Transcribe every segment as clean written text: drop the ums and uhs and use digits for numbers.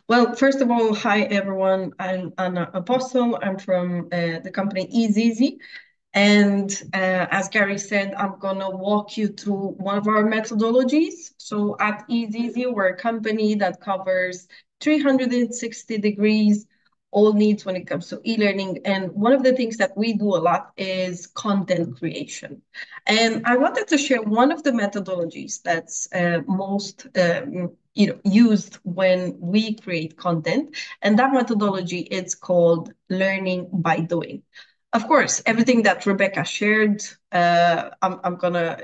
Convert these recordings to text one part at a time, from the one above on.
Well, first of all, hi everyone. I'm Ana Apostol. I'm from the company isEazy. And as Gary said, I'm going to walk you through one of our methodologies. So at isEazy, we're a company that covers 360 degrees, all needs when it comes to e-learning. And one of the things that we do a lot is content creation. And I wanted to share one of the methodologies that's most used when we create content. And that methodology is called learning by doing. Of course, everything that Rebecca shared, I'm gonna,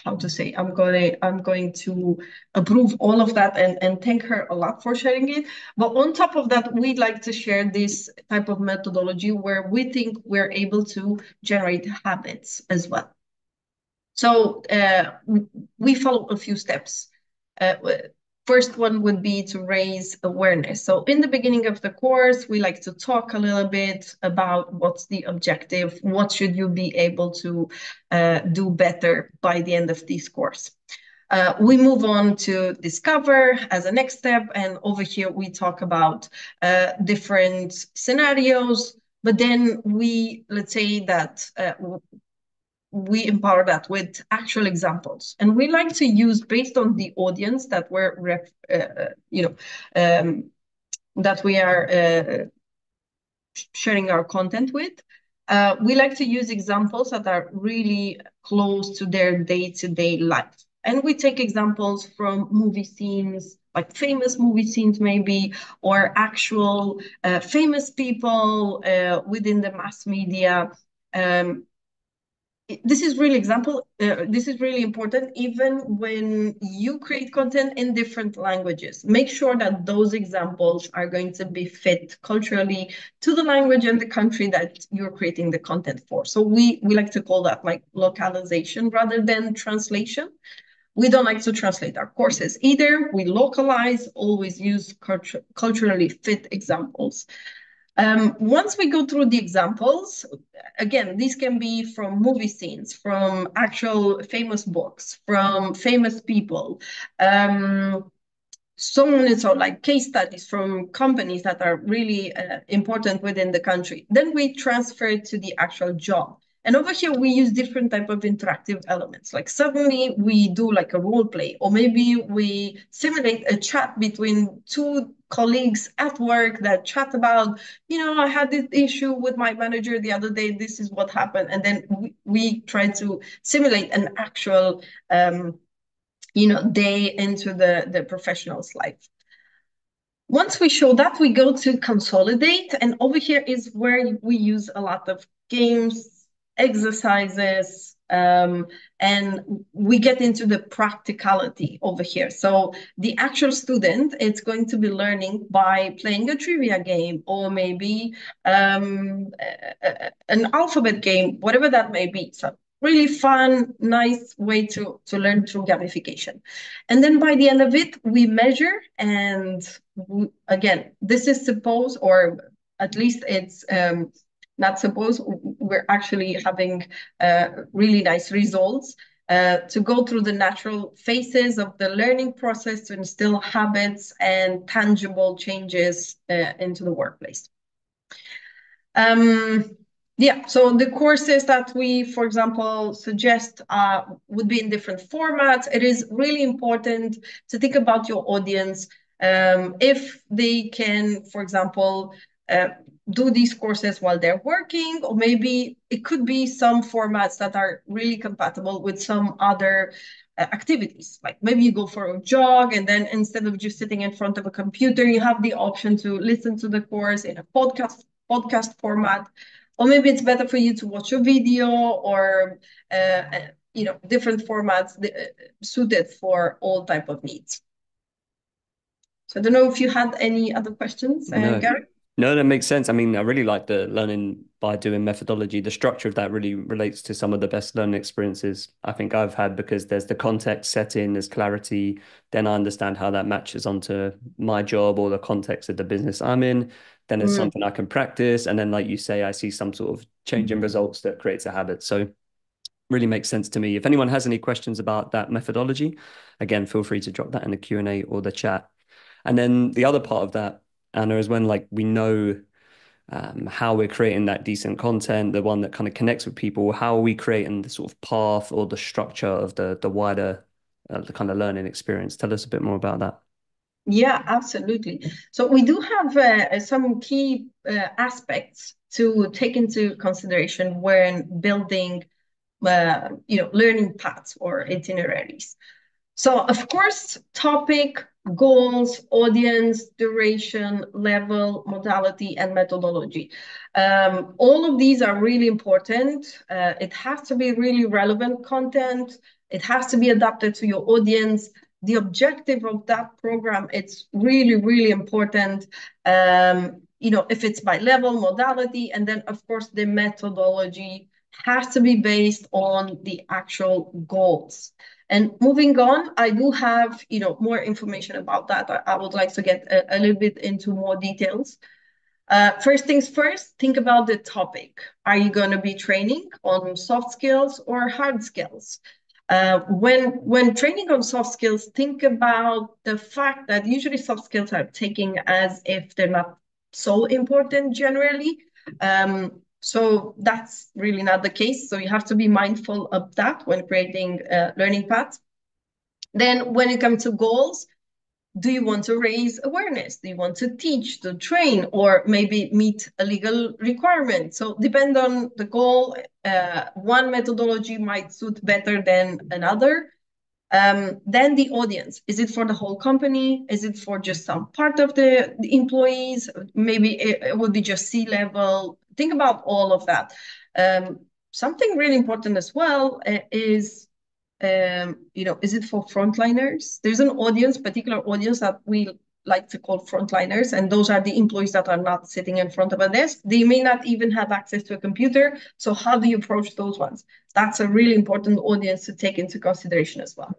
how to say, I'm going to approve all of that and thank her a lot for sharing it. But on top of that, we'd like to share this type of methodology where we think we're able to generate habits as well. So we follow a few steps. Uh, First one would be to raise awareness. So in the beginning of the course, we like to talk a little bit about what's the objective, what should you be able to do better by the end of this course. We move on to discover as a next step, and over here we talk about different scenarios. But then let's say that we empower that with actual examples, and we like to use based on the audience that that we are sharing our content with. We like to use examples that are really close to their day-to-day life, and we take examples from movie scenes, like famous movie scenes maybe, or actual famous people within the mass media. This is really example. This is really important. Even when you create content in different languages, make sure that those examples are going to be fit culturally to the language and the country that you're creating the content for. So we like to call that like localization rather than translation. We don't like to translate our courses either. We localize, always use culturally fit examples. Once we go through the examples, again, these can be from movie scenes, from actual famous books, from famous people, so on and so, like case studies from companies that are really important within the country. Then we transfer it to the actual job. And over here, we use different type of interactive elements. Like suddenly we do like a role play, or maybe we simulate a chat between two colleagues at work that chat about, I had this issue with my manager the other day. This is what happened. And then we try to simulate an actual day into the professional's life. Once we show that, we go to consolidate, and over here is where we use a lot of games, exercises, and we get into the practicality over here. So the actual student is going to be learning by playing a trivia game, or maybe an alphabet game, whatever that may be. So really fun, nice way to learn through gamification. And then by the end of it, we measure. And again, this is supposed, or at least it's not supposed, we're actually having really nice results to go through the natural phases of the learning process to instill habits and tangible changes into the workplace. Yeah, so the courses that we, for example, suggest would be in different formats. It is really important to think about your audience. If they can, for example, do these courses while they're working, or maybe it could be some formats that are really compatible with some other activities. Like maybe you go for a jog, and then instead of just sitting in front of a computer, you have the option to listen to the course in a podcast format, or maybe it's better for you to watch a video, or different formats suited for all type of needs. So I don't know if you had any other questions, No, Gary. no, that makes sense. I mean, I really like the learning by doing methodology. The structure of that really relates to some of the best learning experiences I think I've had, because there's the context set in, there's clarity. Then I understand how that matches onto my job or the context of the business I'm in. Then it's Mm. something I can practice. And then, like you say, I see some sort of change in results that creates a habit. So really makes sense to me. If anyone has any questions about that methodology, again, feel free to drop that in the Q&A or the chat. And then the other part of that, Anna, is when like we know how we're creating that decent content, the one that kind of connects with people, how are we creating the sort of path or the structure of the wider the kind of learning experience? Tell us a bit more about that. Yeah, absolutely. So we do have some key aspects to take into consideration when building, learning paths or itineraries. So, of course, topic, goals, audience, duration, level, modality, and methodology. All of these are really important. It has to be really relevant content. It has to be adapted to your audience. The objective of that program, it's really, really important. If it's by level, modality, and then, of course, the methodology has to be based on the actual goals. And moving on, I do have, more information about that. I would like to get a little bit into more details. First things first, think about the topic. Are you going to be training on soft skills or hard skills? When training on soft skills, think about the fact that usually soft skills are taken as if they're not so important generally. So that's really not the case. So you have to be mindful of that when creating learning paths. Then when it comes to goals, do you want to raise awareness? Do you want to teach, to train, or maybe meet a legal requirement? So depend on the goal. One methodology might suit better than another. Then the audience. Is it for the whole company? Is it for just some part of the employees? Maybe it would be just C-level. Think about all of that. Something really important as well is is it for frontliners? There's an audience, particular audience that we like to call frontliners, and those are the employees that are not sitting in front of a desk. They may not even have access to a computer. So how do you approach those ones? That's a really important audience to take into consideration as well.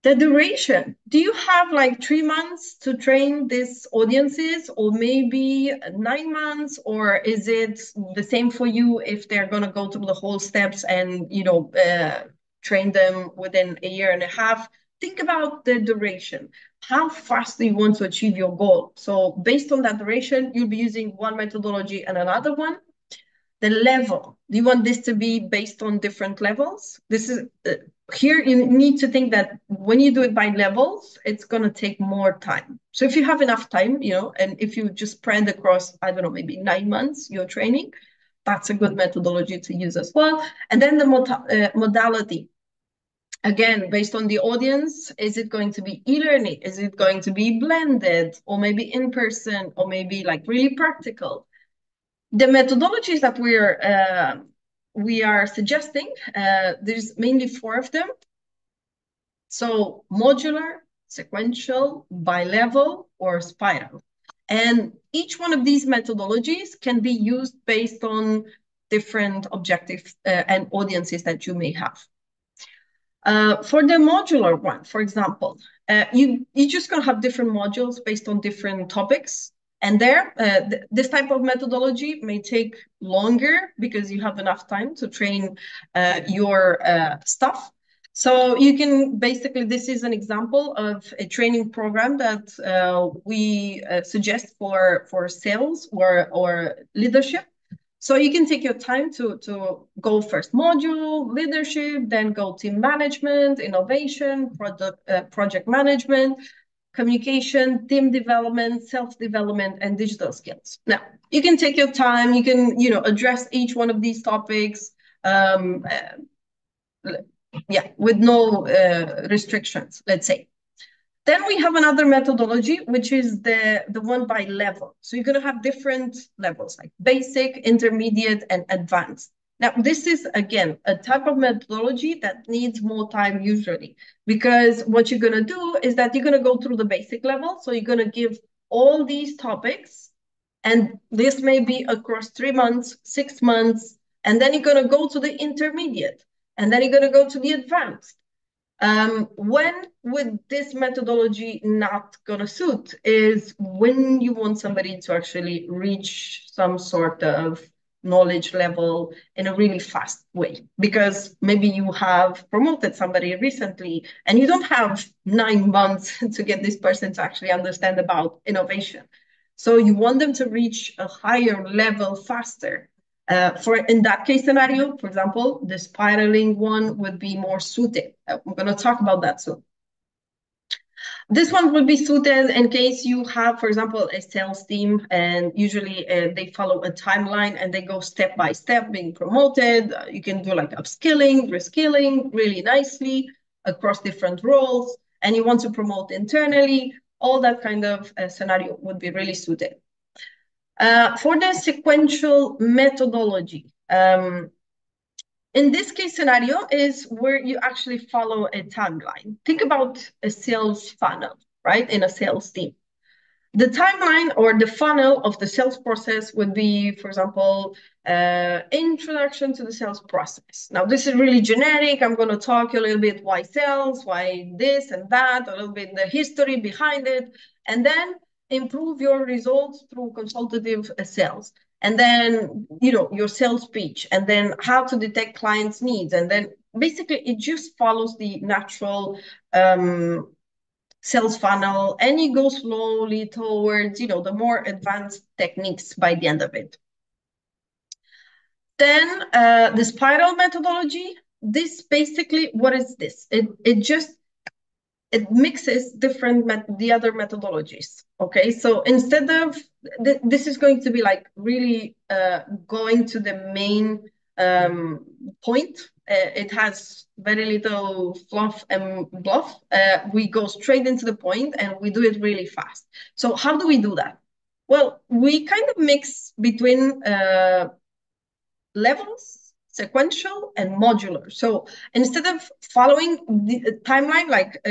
The duration. Do you have like 3 months to train these audiences, or maybe 9 months, or is it the same for you if they're going to go through the whole steps and train them within a year and a half? Think about the duration. How fast do you want to achieve your goal? So based on that duration, you'll be using one methodology and another one. The level. Do you want this to be based on different levels? This is here you need to think that when you do it by levels, it's going to take more time. So if you have enough time, and if you just spread across, I don't know, maybe 9 months, your training, that's a good methodology to use as well. And then the modality. Again, based on the audience, is it going to be e-learning? Is it going to be blended, or maybe in person, or maybe like really practical? The methodologies that we are suggesting, there's mainly 4 of them. So modular, sequential, bi-level, or spiral. And each one of these methodologies can be used based on different objectives and audiences that you may have. For the modular one, for example, you're just going to have different modules based on different topics. And this type of methodology may take longer because you have enough time to train your staff. So you can basically, this is an example of a training program that we suggest for sales or leadership. So you can take your time to go first module, leadership, then go team management, innovation, project management, communication, team development, self-development, and digital skills. Now, you can take your time. You can, address each one of these topics, with no restrictions, let's say. Then we have another methodology, which is the one by level. So you're going to have different levels, like basic, intermediate, and advanced. Now, this is, again, a type of methodology that needs more time usually, because what you're going to do is that you're going to go through the basic level. So you're going to give all these topics, and this may be across 3 months, 6 months, and then you're going to go to the intermediate, and then you're going to go to the advanced. When would this methodology not gonna suit is when you want somebody to actually reach some sort of knowledge level in a really fast way, because maybe you have promoted somebody recently and you don't have 9 months to get this person to actually understand about innovation. So you want them to reach a higher level faster. For in that case scenario, for example, the spiraling one would be more suited. I'm going to talk about that soon. This one would be suited in case you have, for example, a sales team, and usually they follow a timeline and they go step by step being promoted. You can do like upskilling, reskilling really nicely across different roles, and you want to promote internally. All that kind of scenario would be really suited. For the sequential methodology, in this case scenario is where you actually follow a timeline. Think about a sales funnel, right? In a sales team. The timeline or the funnel of the sales process would be, for example, introduction to the sales process. Now, this is really generic. I'm going to talk a little bit why sales, why this and that, a little bit the history behind it, and then improve your results through consultative sales. And then, your sales pitch, and then how to detect clients' needs. And then basically it just follows the natural sales funnel, and you go slowly towards, the more advanced techniques by the end of it. Then the spiral methodology, this basically, what is this? It mixes the other methodologies. Okay, so instead of this is going to be like really going to the main point. It has very little fluff and bluff. We go straight into the point and we do it really fast. So how do we do that? Well, we kind of mix between levels, sequential, and modular. So instead of following the timeline like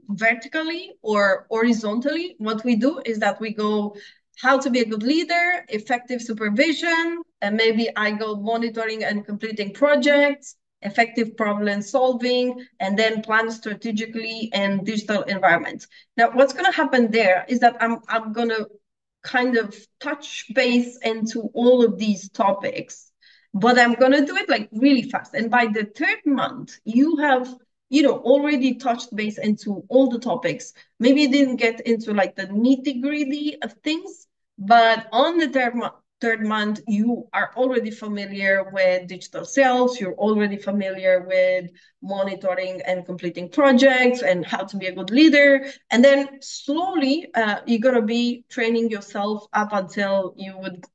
vertically or horizontally, what we do is that we go how to be a good leader, effective supervision, and maybe I go monitoring and completing projects, effective problem solving, and then plan strategically and digital environments. Now, what's going to happen there is that I'm going to kind of touch base into all of these topics, but I'm going to do it like really fast. And by the third month, you have, already touched base into all the topics. Maybe you didn't get into like the nitty gritty of things, but on the third month, you are already familiar with digital sales. You're already familiar with monitoring and completing projects and how to be a good leader. And then slowly, you're going to be training yourself up until you would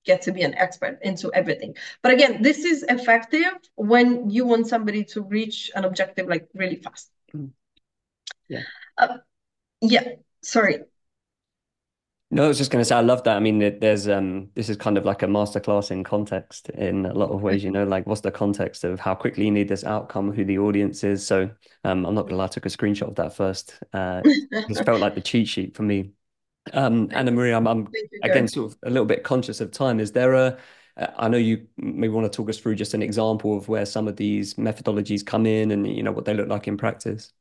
get to be an expert into everything. But again, this is effective when you want somebody to reach an objective like really fast. Yeah. Yeah. Sorry. No, I was just going to say, I love that. I mean, there's this is kind of like a masterclass in context in a lot of ways, like what's the context of how quickly you need this outcome, who the audience is. So I'm not going to lie, I took a screenshot of that first. It felt like the cheat sheet for me. Ana Maria, I'm again sort of a little bit conscious of time. Is there I know you maybe want to talk us through just an example of where some of these methodologies come in and what they look like in practice.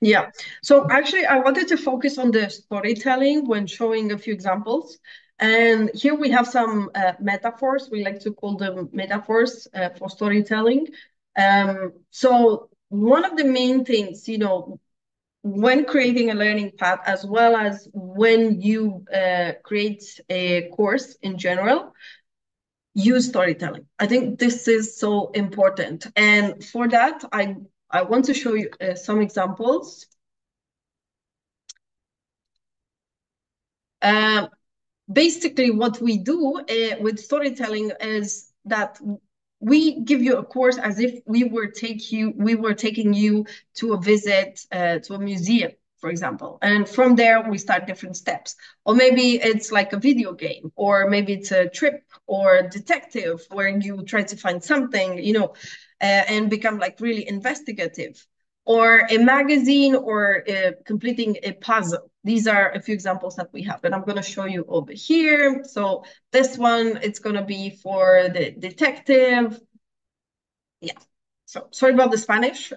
Yeah. So actually, I wanted to focus on the storytelling when showing a few examples. And here we have some metaphors. We like to call them metaphors for storytelling. So one of the main things, when creating a learning path, as well as when you create a course in general, use storytelling. I think this is so important. And for that, I want to show you some examples. Basically, what we do with storytelling is that we give you a course as if we were taking you to a visit to a museum, for example. And from there, we start different steps. Or maybe it's like a video game, or maybe it's a trip or detective where you try to find something, and become like really investigative. Or a magazine, or completing a puzzle. These are a few examples that we have, and I'm going to show you over here. So this one, it's going to be for the detective. Yeah. So sorry about the Spanish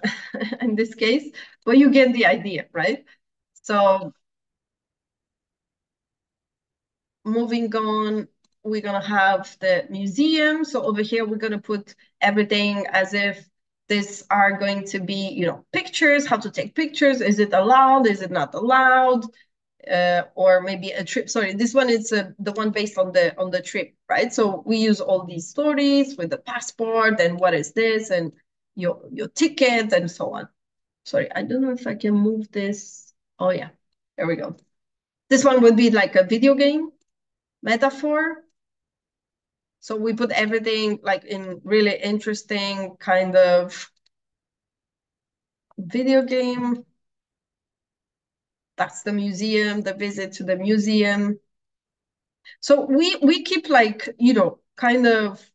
in this case, but you get the idea, right? So moving on. we're going to have the museum. So over here, we're going to put everything as if these are going to be, you know, pictures, how to take pictures. Is it allowed? Is it not allowed? Or maybe a trip. Sorry, this one is the one based on the trip, right? So we use all these stories with the passport and what is this and your ticket and so on. Sorry, I don't know if I can move this. Oh yeah, there we go. This one would be like a video game metaphor. So we put everything like in really interesting kind of video game. That's the museum, the visit to the museum. So we keep like, you know, kind of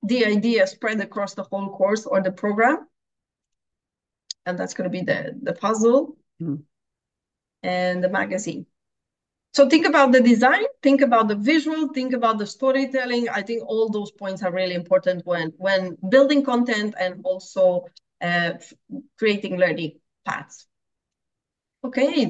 the idea spread across the whole course or the program. And that's going to be the puzzle and the magazine. So think about the design, think about the visual, think about the storytelling. I think all those points are really important when building content and also creating learning paths. Okay.